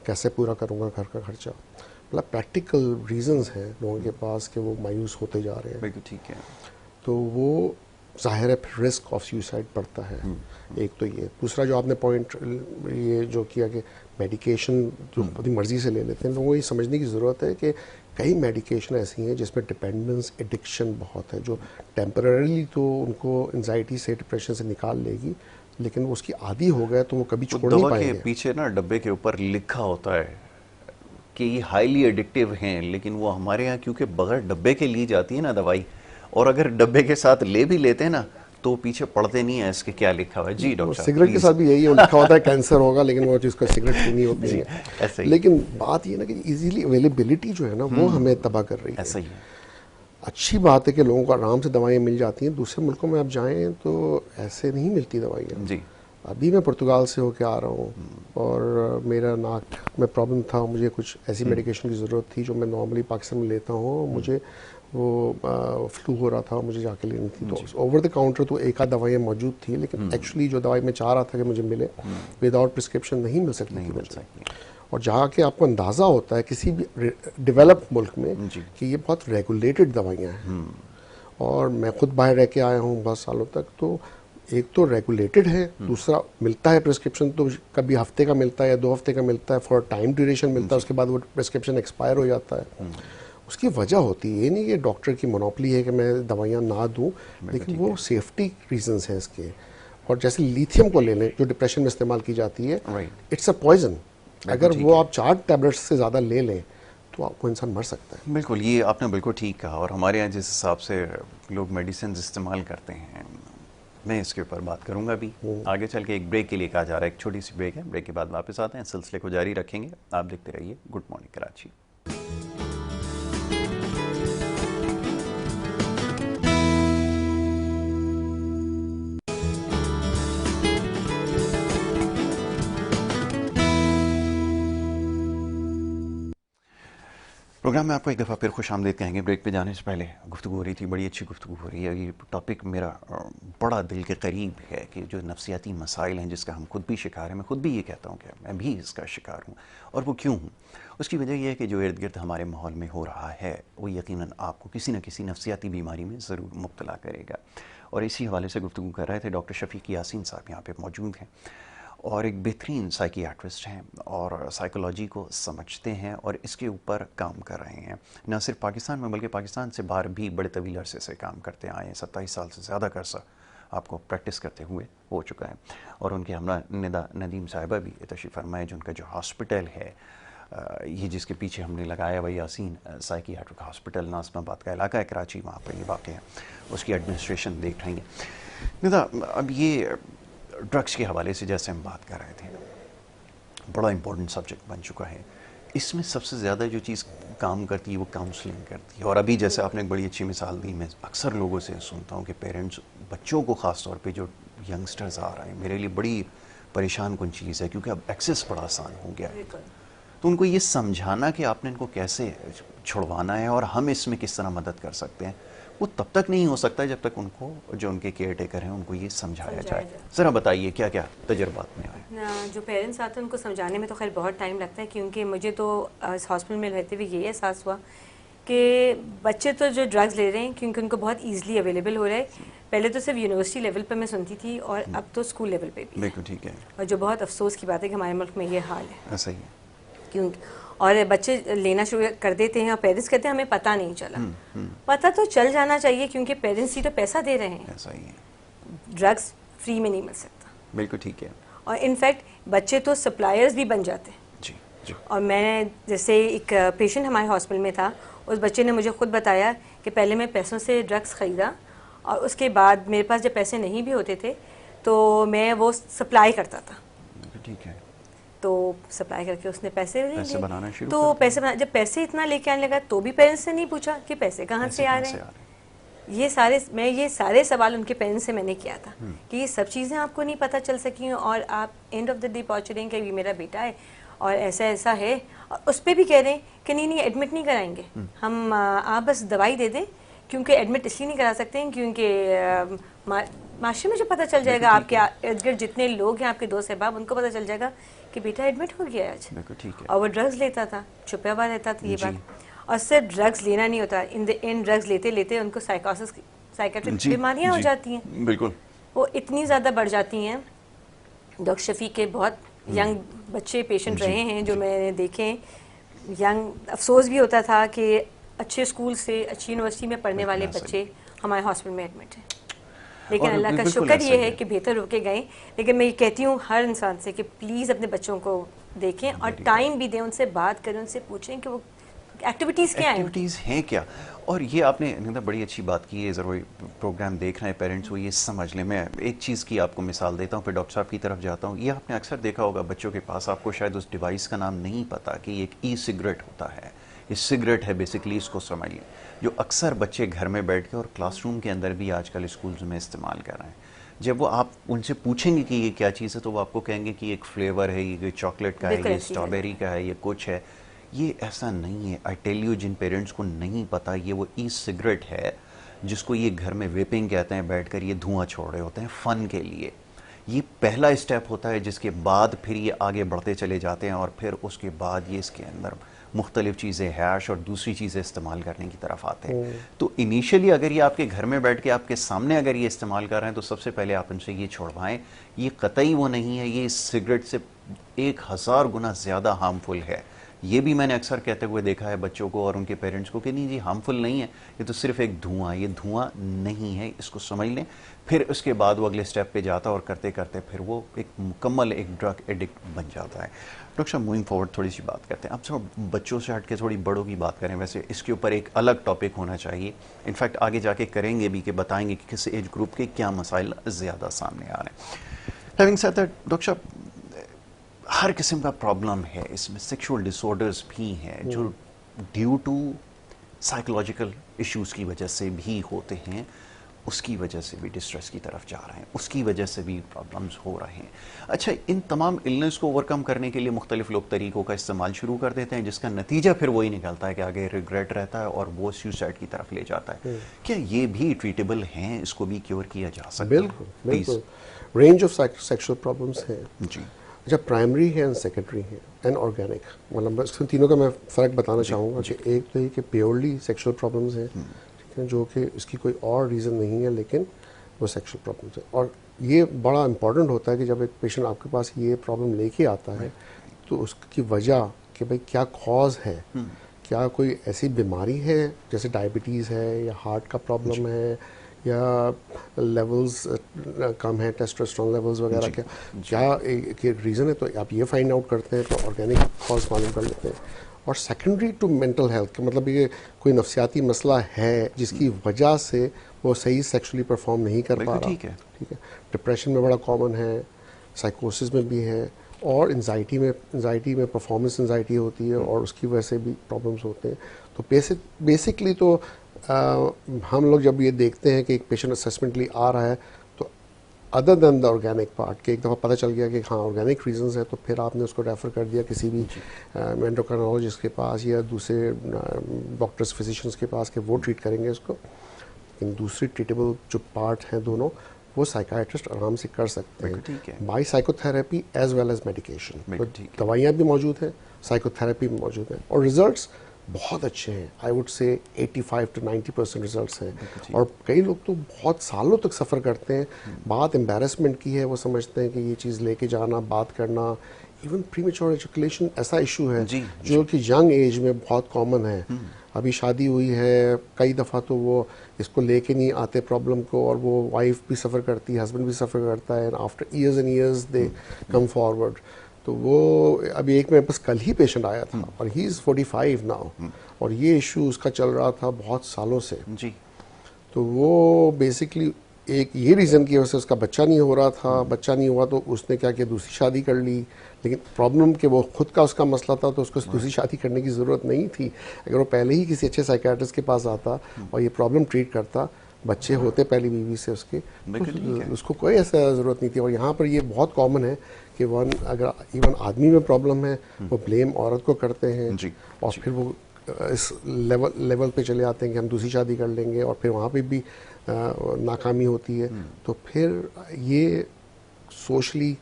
कैसे पूरा करूँगा घर का खर्चा। मतलब प्रैक्टिकल रीजंस हैं लोगों के पास कि वो मायूस होते जा रहे हैं। बिल्कुल ठीक है। तो वो ज़ाहिर है फिर रिस्क ऑफ सुसाइड बढ़ता है। एक तो ये, दूसरा जो आपने पॉइंट ये जो किया कि मेडिकेशन जो अपनी मर्ज़ी से ले लेते हैं, लोगों को ये समझने की ज़रूरत है कि कई मेडिकेशन ऐसी हैं जिसमें डिपेंडेंस एडिक्शन बहुत है, जो टेम्पररीली तो उनको एंजाइटी से डिप्रेशन से निकाल लेगी, लेकिन वो उसकी आदी हो गया तो वो कभी छोड़ नहीं पाएंगे। के पीछे ना डब्बे के ऊपर लिखा होता है कि ये हाईली एडिक्टिव हैं, लेकिन वो हमारे यहाँ क्योंकि बगैर डब्बे के ली जाती है ना दवाई, और अगर डब्बे के साथ ले भी लेते हैं ना तो पीछे पढ़ते नहीं है इसके क्या लिखा हुआ है। जी डॉक्टर, सिगरेट के साथ भी यही है, लिखा होता है कैंसर होगा, लेकिन वो चीज़ का सिगरेट पीनी होती है ऐसा ही। लेकिन बात ये ना कि इजीली अवेलेबिलिटी जो है ना वो हमें तबाह कर रही है। ऐसा ही है। अच्छी बात है कि लोगों को आराम से दवाइयाँ मिल जाती हैं, दूसरे मुल्कों में आप जाएं तो ऐसे नहीं मिलती दवाइयाँ। जी, अभी मैं पुर्तगाल से होके आ रहा हूँ और मेरा नाक में प्रॉब्लम था, मुझे कुछ ऐसी मेडिकेशन की ज़रूरत थी जो मैं नॉर्मली पाकिस्तान में लेता हूँ, मुझे वो फ्लू हो रहा था, मुझे जाके लेनी थी। तो ओवर द काउंटर तो एक आध दवाइयाँ मौजूद थी, लेकिन एक्चुअली जो दवाई मैं चाह रहा था कि मुझे मिले विदाउट प्रिस्क्रिप्शन नहीं मिल सकती थी मुझे। और जहाँ के आपको अंदाज़ा होता है किसी भी डेवलप्ड मुल्क में कि ये बहुत रेगुलेटेड दवाइयाँ हैं, और मैं खुद बाहर रह के आया हूँ बहुत सालों तक, तो एक तो रेगुलेटेड है, दूसरा मिलता है प्रिस्क्रिप्शन तो कभी हफ्ते का मिलता है या 2 हफ्ते का मिलता है, फॉर टाइम ड्यूरेशन मिलता है, उसके बाद वो प्रिस्क्रिप्शन एक्सपायर हो जाता है। उसकी वजह होती है, ये नहीं कि डॉक्टर की मोनोपली है कि मैं दवाइयाँ ना दूँ, लेकिन वो सेफ्टी रीजंस हैं इसके। और जैसे लिथियम को ले लें जो डिप्रेशन में इस्तेमाल की जाती है, इट्स अ पॉइजन। अगर वो आप 4 टैबलेट्स से ज़्यादा ले लें तो आपको इंसान मर सकता है। बिल्कुल, ये आपने बिल्कुल ठीक कहा। और हमारे यहाँ जिस हिसाब से लोग मेडिसिन इस्तेमाल करते हैं, मैं इसके ऊपर बात करूंगा अभी आगे चल के। एक ब्रेक के लिए कहा जा रहा है, एक छोटी सी ब्रेक है, ब्रेक के बाद वापस आते हैं, सिलसिले को जारी रखेंगे। आप देखते रहिए गुड मॉर्निंग कराची। प्रोग्राम में आपको एक दफ़ा फिर खुश आमदीद कहेंगे। ब्रेक पे जाने से पहले गुफ्तगू हो रही थी, बड़ी अच्छी गुफ्तगू हो रही है। ये टॉपिक मेरा बड़ा दिल के करीब है कि जो नफ्सियाती मसाइल हैं जिसका हम खुद भी शिकार हैं। मैं खुद भी ये कहता हूँ कि मैं भी इसका शिकार हूँ, और वो क्यों हूँ। उसकी वजह यह है कि जो इर्द गिर्द हमारे माहौल में हो रहा है वो यकीनन आपको किसी न किसी नफ्सियाती बीमारी में ज़रूर मुब्तला करेगा। और इसी हवाले से गुफ्तगू कर रहे थे डॉक्टर शफीक यासीन साहब यहाँ पर मौजूद हैं, और एक बेहतरीन साइकियाट्रिस्ट हैं और साइकोलॉजी को समझते हैं और इसके ऊपर काम कर रहे हैं। न सिर्फ पाकिस्तान में बल्कि पाकिस्तान से बाहर भी बड़े तवील अरसे से काम करते आए हैं। 27 साल से ज़्यादा का अरसा आपको प्रैक्टिस करते हुए हो चुका है। और उनके हमरा निदा नदीम साहिबा भी तशरीफ़ फरमाए, जो उनका जो हॉस्पिटल है ये जिसके पीछे हमने लगाया वही यासीन साइकियाट्रिक हॉस्पिटल, नाज़िमाबाद का इलाका है कराची, वहाँ पर ये वाक़ है, उसकी एडमिनिस्ट्रेशन देख रही है। निदा, अब ये ड्रग्स के हवाले से जैसे हम बात कर रहे थे, बड़ा इम्पोर्टेंट सब्जेक्ट बन चुका है। इसमें सबसे ज़्यादा जो चीज़ काम करती है वो काउंसलिंग करती है। और अभी जैसे आपने एक बड़ी अच्छी मिसाल दी, मैं अक्सर लोगों से सुनता हूँ कि पेरेंट्स बच्चों को ख़ास तौर पे जो यंगस्टर्स आ रहे हैं, मेरे लिए बड़ी परेशान कुन चीज़ है, क्योंकि अब एक्सेस बड़ा आसान हो गया है। तो उनको ये समझाना कि आपने इनको कैसे छुड़वाना है और हम इसमें किस तरह मदद कर सकते हैं, वो तब तक नहीं हो सकता जब तक उनको जो उनके केयर टेकर हैं उनको ये समझाया जाए। ज़रा बताइए क्या क्या तजुर्बात में आए। जो पेरेंट्स आते हैं उनको समझाने में तो खैर बहुत टाइम लगता है, क्योंकि मुझे तो हॉस्पिटल में रहते हुए यही एहसास हुआ कि बच्चे तो जो ड्रग्स ले रहे हैं क्योंकि उनको बहुत ईजिली अवेलेबल हो रहा है। पहले तो सिर्फ यूनिवर्सिटी लेवल पर मैं सुनती थी, और अब तो स्कूल लेवल पर भी। बिल्कुल ठीक है। और जो बहुत अफसोस की बात है कि हमारे मुल्क में ये हाल है। ऐसा ही है, क्योंकि और बच्चे लेना शुरू कर देते हैं और पेरेंट्स कहते हैं हमें पता नहीं चला। पता तो चल जाना चाहिए, क्योंकि पेरेंट्स ही तो पैसा दे रहे हैं। ऐसा ही है। ड्रग्स फ्री में नहीं मिल सकता। बिल्कुल ठीक है। और इनफैक्ट बच्चे तो सप्लायर्स भी बन जाते हैं। जी जी। और मैंने जैसे एक पेशेंट हमारे हॉस्पिटल में था, उस बच्चे ने मुझे खुद बताया कि पहले मैं पैसों से ड्रग्स ख़रीदा, और उसके बाद मेरे पास जब पैसे नहीं भी होते थे तो मैं वो सप्लाई करता था। ठीक है। तो सप्लाई करके उसने पैसे ले पैसे लिए। बनाना शुरू तो कर दिए। पैसे जब पैसे इतना लेके आने लगा तो भी पेरेंट्स से नहीं पूछा कि पैसे कहाँ से आ रहे हैं। ये सारे सवाल उनके पेरेंट्स से मैंने किया था कि ये सब चीज़ें आपको नहीं पता चल सकी और आप एंड ऑफ द डे पहुँच रहे हैं कि ये मेरा बेटा है और ऐसा ऐसा है, और उस पर भी कह रहे हैं कि नहीं एडमिट नहीं कराएंगे हम, आप बस दवाई दे दें, क्योंकि एडमिट इसलिए नहीं करा सकते हैं क्योंकि माशरे में जो पता चल जाएगा, आपके इर्द गिर्द जितने लोग हैं, आपके दोस्त अहबाब, उनको पता चल जाएगा कि बेटा एडमिट हो गया आज। ठीक है। और वो ड्रग्स लेता था, छुपा हुआ रहता था ये बात। और सिर्फ ड्रग्स लेना नहीं होता, इन द एंड ड्रग्स लेते लेते उनको साइकोसिस, साइकेट्रिक बीमारियां हो जाती हैं। बिल्कुल, वो इतनी ज़्यादा बढ़ जाती हैं। डॉक्टर शफीक के बहुत यंग बच्चे पेशेंट रहे हैं जो मैंने देखे हैं, यंग। अफसोस भी होता था कि अच्छे स्कूल से, अच्छी यूनिवर्सिटी में पढ़ने वाले बच्चे हमारे हॉस्पिटल में एडमिट हैं। लेकिन अल्लाह का शुक्र ये है कि बेहतर होके गए। लेकिन मैं ये कहती हूँ हर इंसान से कि प्लीज़ अपने बच्चों को देखें और टाइम भी दें, उनसे बात करें, उनसे पूछें कि वो एक्टिविटीज़ क्या हैं, एक्टिविटीज़ हैं क्या। और ये आपने निंदा बड़ी अच्छी बात की है, ज़रूर प्रोग्राम देख रहे हैं पेरेंट्स, वो ये समझ लें। मैं एक चीज़ की आपको मिसाल देता हूँ, फिर डॉक्टर साहब की तरफ जाता हूँ। ये आपने अक्सर देखा होगा बच्चों के पास, आपको शायद उस डिवाइस का नाम नहीं पता कि एक ई सिगरेट होता है। ये सिगरेट है बेसिकली, इसको समझिए, जो अक्सर बच्चे घर में बैठ के और क्लासरूम के अंदर भी आजकल स्कूल्स में इस्तेमाल कर रहे हैं। जब वो आप उनसे पूछेंगे कि ये क्या चीज़ है, तो वो आपको कहेंगे कि एक फ्लेवर है, ये चॉकलेट का है, ये स्ट्रॉबेरी का है, ये कुछ है। ये ऐसा नहीं है। आई टेल यू, जिन पेरेंट्स को नहीं पता, ये वो ई सिगरेट है जिसको ये घर में वेपिंग कहते हैं, बैठकर ये धुआं छोड़ रहे होते हैं फ़न के लिए। ये पहला स्टेप होता है, जिसके बाद फिर ये आगे बढ़ते चले जाते हैं और फिर उसके बाद ये इसके अंदर मुख्तलिफ चीज़ें, हैश और दूसरी चीज़ें इस्तेमाल करने की तरफ आते हैं। तो इनिशियली अगर ये आपके घर में बैठ के आपके सामने अगर ये इस्तेमाल कर रहे हैं, तो सबसे पहले आप इनसे ये छोड़वाएं। ये कतई वो नहीं है, ये सिगरेट से 1000 गुना ज़्यादा हार्मफुल है। ये भी मैंने अक्सर कहते हुए देखा है बच्चों को और उनके पेरेंट्स को कि नहीं जी हार्मफुल नहीं है, ये तो सिर्फ एक धुआं, ये धुआं नहीं है, इसको समझ लें। फिर उसके बाद वो अगले स्टेप पे जाता है और करते करते फिर वो एक मुकम्मल एक ड्रग एडिक्ट बन जाता है। डॉक्टर साहब, मूविंग फॉरवर्ड थोड़ी सी बात करते हैं। अब सब बच्चों से हट के थोड़ी बड़ों की बात करें। वैसे इसके ऊपर एक अलग टॉपिक होना चाहिए, इनफैक्ट आगे जाके करेंगे भी कि बताएंगे कि किस एज ग्रुप के क्या मसाइल ज़्यादा सामने आ रहे हैं। हैविंग सेड दैट, डॉक्टर साहब, हर किस्म का प्रॉब्लम है इसमें, सेक्सुअल डिसऑर्डर्स भी हैं जो ड्यू टू साइकोलॉजिकल इश्यूज़ की वजह से भी होते हैं, उसकी वजह से भी डिस्ट्रेस की तरफ जा रहे हैं, उसकी वजह से भी प्रॉब्लम्स हो रहे हैं। अच्छा, इन तमाम इलनेस को ओवरकम करने के लिए मुख्तलिफ लोग तरीक़ों का इस्तेमाल शुरू कर देते हैं, जिसका नतीजा फिर वही निकलता है कि आगे रिग्रेट रहता है और वो सुसाइड की तरफ ले जाता है। क्या ये भी ट्रीटेबल हैं, इसको भी क्योर किया जा सकता है? बिल्कुल बिल्कुल, रेंज ऑफ सेक्सुअल प्रॉब्लम्स हैं जी। अच्छा, प्राइमरी है एंड सेकेंडरी है एंड ऑर्गेनिक। मतलब इसमें तीनों का मैं फ़र्क बताना चाहूँगा कि एक तो ये कि प्योरली सेक्सुअल प्रॉब्लम्स हैं, ठीक है, जो कि इसकी कोई और रीज़न नहीं है, लेकिन वो सेक्सुअल प्रॉब्लम्स है। और ये बड़ा इंपॉर्टेंट होता है कि जब एक पेशेंट आपके पास ये प्रॉब्लम लेके आता है, तो उसकी वजह कि भाई क्या कॉज है, क्या कोई ऐसी बीमारी है जैसे डायबिटीज़ है या हार्ट का प्रॉब्लम है या लेवल्स कम है, टेस्टोस्टेरोन लेवल्स वगैरह, क्या एक रीज़न है, तो आप ये फाइंड आउट करते हैं, तो ऑर्गेनिक कॉज मालूम कर लेते हैं। और सेकेंडरी टू मेंटल हेल्थ का मतलब ये कोई नफ्सियाती मसला है जिसकी वजह से वो सही सेक्सुअली परफॉर्म नहीं कर पा रहा, ठीक है। डिप्रेशन में बड़ा कॉमन है, साइकोसिस में भी है, और एंजाइटी में परफॉर्मेंस एंजाइटी होती है और उसकी वजह से भी प्रॉब्लम्स होते हैं। तो बेसिकली तो हम लोग जब ये देखते हैं कि एक पेशेंट असेसमेंट लिए आ रहा है, तो other than the organic part के एक दफ़ा पता चल गया कि हाँ ऑर्गेनिक रीजंस है, तो फिर आपने उसको रेफ़र कर दिया किसी भी एंडोक्राइनोलॉजिस्ट के पास या दूसरे डॉक्टर्स फिजिशियंस के पास कि वो ट्रीट करेंगे इसको। लेकिन दूसरी ट्रीटेबल जो पार्ट हैं दोनों, वो साइकाइट्रिस्ट आराम से कर सकते हैं by psychotherapy as well as medication. तो दवाइयाँ भी मौजूद हैं, साइकोथेरेपी भी मौजूद है, और रिजल्ट्स बहुत अच्छे हैं। I would say 85 to 90% results हैं। और कई लोग तो बहुत सालों तक सफ़र करते हैं। बात एम्बैरेसमेंट की है, वो समझते हैं कि ये चीज़ लेके जाना, बात करना, इवन प्रीमेच्योर एजुकेशन ऐसा इशू है जो कि यंग एज में बहुत कॉमन है। अभी शादी हुई है, कई दफ़ा तो वो इसको लेके नहीं आते प्रॉब्लम को, और वो वाइफ भी सफ़र करती है, हस्बैंड भी सफ़र करता है, and after years and years they come forward. तो वो अभी एक मेरे पास कल ही पेशेंट आया था और ही इज़ 45 नाउ, और ये इशू उसका चल रहा था बहुत सालों से जी। तो वो बेसिकली एक ये रीज़न की वजह से उसका बच्चा नहीं हो रहा था, बच्चा नहीं हुआ तो उसने क्या किया, दूसरी शादी कर ली। लेकिन प्रॉब्लम कि वो खुद का उसका मसला था तो उसको दूसरी शादी करने की ज़रूरत नहीं थी। अगर वो पहले ही किसी अच्छे साइकियाट्रिस्ट के पास आता और ये प्रॉब्लम ट्रीट करता, बच्चे होते पहली बीवी से उसके, तो उसको कोई ऐसा ज़रूरत नहीं थी। और यहाँ पर ये बहुत कॉमन है कि अगर इवन आदमी में प्रॉब्लम है वो ब्लेम औरत को करते हैं और फिर वो इस लेवल पे चले आते हैं कि हम दूसरी शादी कर लेंगे और फिर वहाँ पे भी नाकामी होती है। तो फिर ये सोशली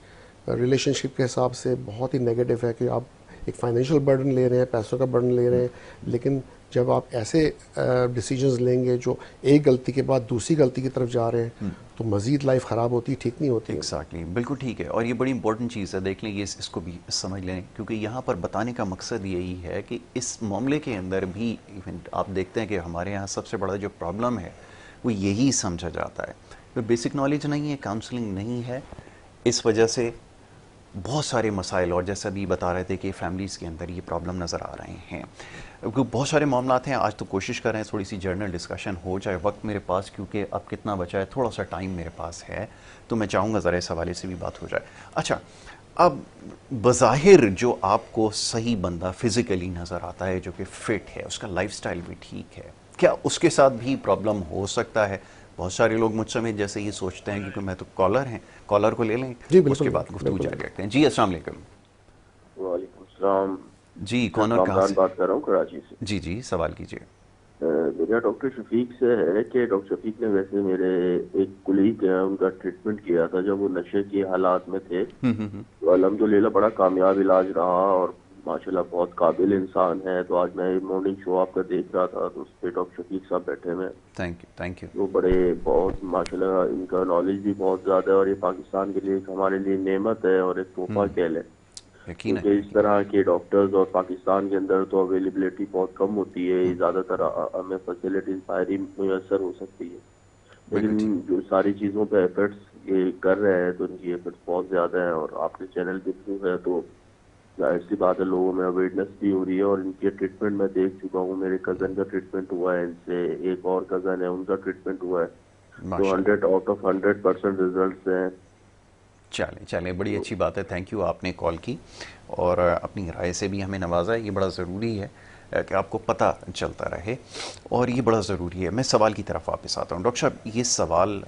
रिलेशनशिप के हिसाब से बहुत ही नेगेटिव है कि आप एक फाइनेंशियल बर्डन ले रहे हैं, पैसों का बर्डन ले रहे हैं, लेकिन जब आप ऐसे डिसीजंस लेंगे जो एक गलती के बाद दूसरी गलती की तरफ जा रहे हैं तो मज़ीद लाइफ ख़राब होती, ठीक नहीं होती। एग्जैक्टली, बिल्कुल ठीक है। और ये बड़ी इंपॉर्टेंट चीज़ है, देख लें, ये इसको भी समझ लें, क्योंकि यहाँ पर बताने का मकसद यही है कि इस मामले के अंदर भी इवन आप देखते हैं कि हमारे यहाँ सबसे बड़ा जो प्रॉब्लम है वो यही समझा जाता है, तो बेसिक नॉलेज नहीं है, काउंसलिंग नहीं है, इस वजह से बहुत सारे मसाइल, और जैसा भी बता रहे थे कि फैमिलीज़ के अंदर ये प्रॉब्लम नज़र आ रहे हैं। बहुत सारे मामला हैं। आज तो कोशिश कर रहे हैं थोड़ी सी जर्नल डिस्कशन हो जाए, वक्त मेरे पास क्योंकि अब कितना बचा है, थोड़ा सा टाइम मेरे पास है, तो मैं चाहूँगा ज़रा इस हवाले से भी बात हो जाए। अच्छा, अब बज़ाहिर जो आपको सही बंदा फिज़िकली नज़र आता है, जो कि फ़िट है, उसका लाइफस्टाइल भी ठीक है, क्या उसके साथ भी प्रॉब्लम हो सकता है? बहुत सारे लोग मुझ समेत जैसे ये सोचते हैं, क्योंकि मैं तो कॉलर हैं, कॉलर को ले लें जी, उसके बाद गुफ्तगू जारी रखते हैं। जी अस्सलाम वालेकुम। वालेकुम सलाम जी, कौन और कहाँ से? बात कर रहा हूँ कराची से। जी जी, सवाल कीजिए। मेरा डॉक्टर शफीक से है कि डॉक्टर शफीक ने वैसे मेरे एक कुलीग है, उनका ट्रीटमेंट किया था जब वो नशे के हालात में थे, तो अल्हम्दुलिल्लाह बड़ा कामयाब इलाज रहा और माशाल्लाह बहुत काबिल इंसान है। तो आज मैं मॉर्निंग शो आपका देख रहा था, तो उस पर डॉक्टर शफीक साहब बैठे हुए। Thank you. वो बड़े बहुत माशाल्लाह, इनका नॉलेज भी बहुत ज़्यादा है और ये पाकिस्तान के लिए हमारे लिए नेमत है और एक तोहफा खेल है। क्योंकि इस तरह के डॉक्टर्स और पाकिस्तान के अंदर तो अवेलेबिलिटी बहुत कम होती है, ज़्यादातर हमें फैसिलिटीज बाहर ही मुयसर हो सकती है। लेकिन जो सारी चीज़ों पे एफर्ट्स ये कर रहे हैं तो इनकी एफर्ट्स बहुत ज़्यादा है और आपके चैनल के थ्रू है तो जाहिर सी बात है लोगों में अवेयरनेस भी हो रही है। और इनके ट्रीटमेंट मैं देख चुका हूँ, मेरे कज़न का ट्रीटमेंट हुआ है इनसे, एक और कज़न है उनका ट्रीटमेंट हुआ है, तो 100 आउट ऑफ 100% रिजल्ट हैं। चलें, बड़ी अच्छी बात है। थैंक यू, आपने कॉल की और अपनी राय से भी हमें नवाजा है। ये बड़ा ज़रूरी है कि आपको पता चलता रहे और ये बड़ा ज़रूरी है। मैं सवाल की तरफ वापस आता हूँ। डॉक्टर साहब, ये सवाल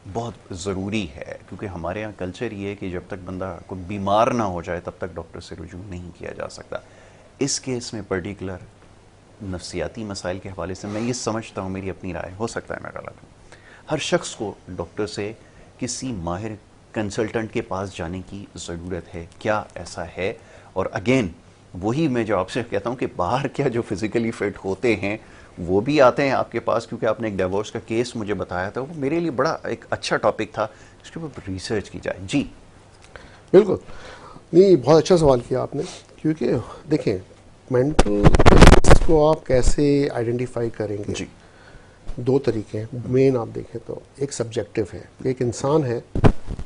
बहुत ज़रूरी है क्योंकि हमारे यहाँ कल्चर ये है कि जब तक बंदा को बीमार ना हो जाए तब तक डॉक्टर से रुजू नहीं किया जा सकता। इस केस में पर्टिकुलर नफ्सियाती मसाइल के हवाले से मैं ये समझता हूँ, मेरी अपनी राय, हो सकता है मैं गलत हूँ, हर शख्स को डॉक्टर से किसी माहिर कंसल्टेंट के पास जाने की ज़रूरत है। क्या ऐसा है? और अगेन वही मैं जो आपसे कहता हूँ कि बाहर क्या जो फिज़िकली फिट होते हैं वो भी आते हैं आपके पास, क्योंकि आपने एक डिवोर्स का केस मुझे बताया था, वो मेरे लिए बड़ा एक अच्छा टॉपिक था, इसके ऊपर रिसर्च की जाए। जी बिल्कुल, नहीं, बहुत अच्छा सवाल किया आपने। क्योंकि देखें, मेंटल को आप कैसे आइडेंटिफाई करेंगे जी, दो तरीके हैं मेन। आप देखें तो एक सब्जेक्टिव है, एक इंसान है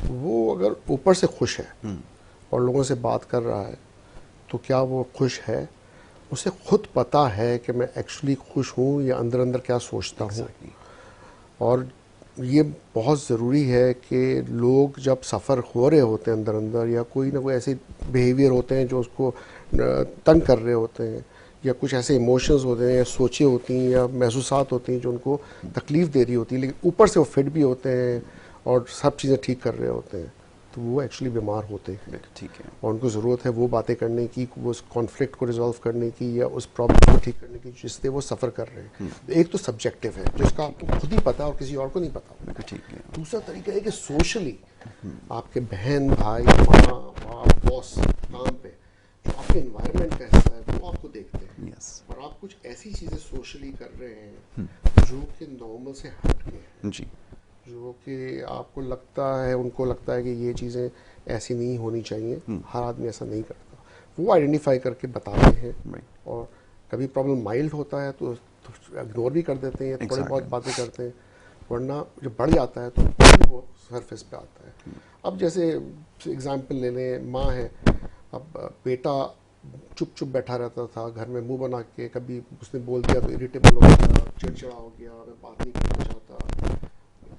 वो अगर ऊपर से खुश है और लोगों से बात कर रहा है तो क्या वो खुश है? उसे खुद पता है कि मैं एक्चुअली खुश हूँ या अंदर अंदर क्या सोचता हूँ। और ये बहुत ज़रूरी है कि लोग जब सफ़र हो रहे होते हैं अंदर अंदर, या कोई ना कोई ऐसे बिहेवियर होते हैं जो उसको तंग कर रहे होते हैं, या कुछ ऐसे इमोशंस होते हैं या सोचें होती हैं या महसूसात होती हैं जो उनको तकलीफ़ दे रही होती है, लेकिन ऊपर से वो फिट भी होते हैं और सब चीज़ें ठीक कर रहे होते हैं, तो वो एक्चुअली बीमार होते हैं। ठीक है। और उनको ज़रूरत है वो बातें करने की, वो उस कॉन्फ्लिक्ट को रिजॉल्व करने की या उस प्रॉब्लम को ठीक करने की जिससे वो सफ़र कर रहे हैं। तो एक तो सब्जेक्टिव है जिसका आपको खुद ही पता और किसी और को नहीं पता। ठीक है। दूसरा तरीका है कि सोशली आपके बहन, भाई, माँ, बाप, बॉस, काम पे जो आपके इन्वायरमेंट का हिस्सा है वो आपको देखते हैं। और आप कुछ ऐसी चीज़ें सोशली कर रहे हैं जो कि नॉर्मल से हट के हैं, जी, जो कि आपको लगता है, उनको लगता है कि ये चीज़ें ऐसी नहीं होनी चाहिए, हर आदमी ऐसा नहीं करता, वो आइडेंटिफाई करके बताते हैं। और कभी प्रॉब्लम माइल्ड होता है तो इग्नोर भी कर देते हैं, थोड़ी बहुत बातें करते हैं, वरना जब बढ़ जाता है तो वो सरफेस पे आता है। अब जैसे एग्जांपल ले लें, माँ है, अब बेटा चुप चुप बैठा रहता था घर में, मुंह बना के, कभी उसने बोल दिया तो इरिटेबल हो गया, चिड़चिड़ा हो गया, मैं बात नहीं करना चाहता,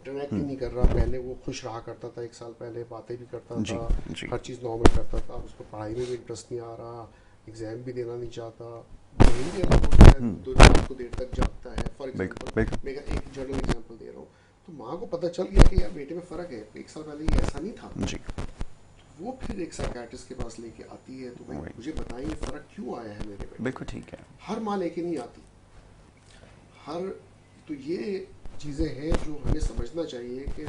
इंटरेक्ट ही नहीं कर रहा। पहले वो खुश रहा करता था, 1 साल पहले बातें भी करता जी, था, जी। हर चीज़ नॉर्मल करता था। अब उसको पढ़ाई में भी इंटरेस्ट नहीं आ रहा, एग्जाम भी देना नहीं चाहता, नहीं देना होता है, दो रात को देर तक जागता है। फॉर एग्जाम्पल मैं एक जनरल एग्जाम्पल दे रहा हूँ, तो माँ को पता चल गया कि यार बेटे में फ़र्क है, 1 साल पहले ये ऐसा नहीं था जी। वो फिर एक साइकियाट्रिस्ट के पास लेके आती है, तो भाई मुझे बताइए फ़र्क क्यों आया है मेरे बेटे। बिल्कुल ठीक है। हर माँ लेके नहीं आती, तो ये चीज़ें हैं जो हमें समझना चाहिए कि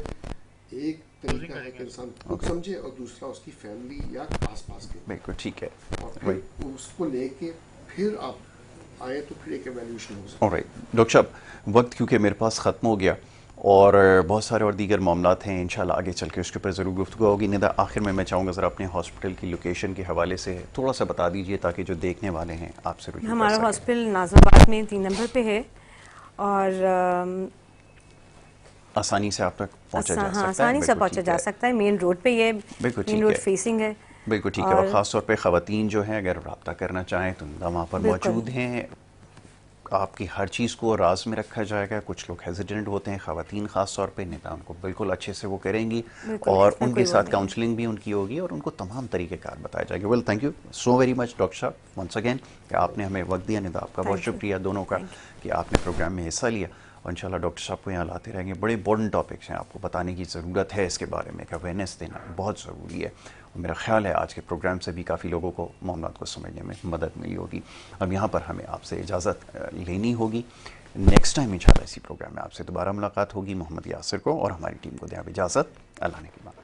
एक तरीका है कि इंसान खुद समझे और दूसरा उसकी फैमिली या आसपास के। बिल्कुल ठीक है। और फिर उसको लेके फिर आप आए तो फिर एक एवेल्यूशन हो सकता है। ऑलराइट डॉक्टर साहब, वक्त क्योंकि मेरे पास ख़त्म हो गया और बहुत सारे और दीगर मामलात हैं, इंशाल्लाह आगे चल के उसके ऊपर ज़रूर गुफ्तगू होगी। निदा आखिर में मैं चाहूँगा ज़रा अपने हॉस्पिटल की लोकेशन के हवाले से थोड़ा सा बता दीजिए ताकि जो देखने वाले हैं आपसे रुजू कर हमारा सकें। हॉस्पिटल नाज़िमाबाद में 3 नंबर पे है और आसानी से आप तक पहुँचा जा सकता है। आसानी से पहुँचा जा सकता है। मेन रोड पे ये मेन रोड फेसिंग है। बिल्कुल ठीक है। और ख़ास तौर पे ख़वातीन जो हैं अगर रब्ता करना चाहें तो वहाँ पर मौजूद हैं। आपकी हर चीज़ को राज में रखा जाएगा। कुछ लोग हेजिडेंट होते हैं, ख़वातीन ख़ास तौर पे, नेता उनको बिल्कुल अच्छे से वो करेंगी और उनके साथ काउंसलिंग भी उनकी होगी और उनको तमाम तरीक़ेकार बताए जाएंगे। Well, thank you so very much doctor साहब वंस अगेन कि आपने हमें वक्त दिया। निदा आपका बहुत शुक्रिया दोनों का कि आपने प्रोग्राम में हिस्सा लिया और इंशाल्लाह डॉक्टर साहब को यहाँ लाते रहेंगे। बड़े इंपॉर्टेंट टॉपिक्स हैं, आपको बताने की ज़रूरत है इसके बारे में, अवेयरनेस देना बहुत ज़रूरी है। और मेरा ख्याल है आज के प्रोग्राम से भी काफ़ी लोगों को मामलात को समझने में मदद मिली होगी। अब यहाँ पर हमें आपसे इजाज़त लेनी होगी। नेक्स्ट टाइम इंशाल्लाह इसी प्रोग्राम में आपसे दोबारा मुलाकात होगी। मोहम्मद यासिर को और हमारी टीम को दें इजाज़त। अल्लाह ने की बात।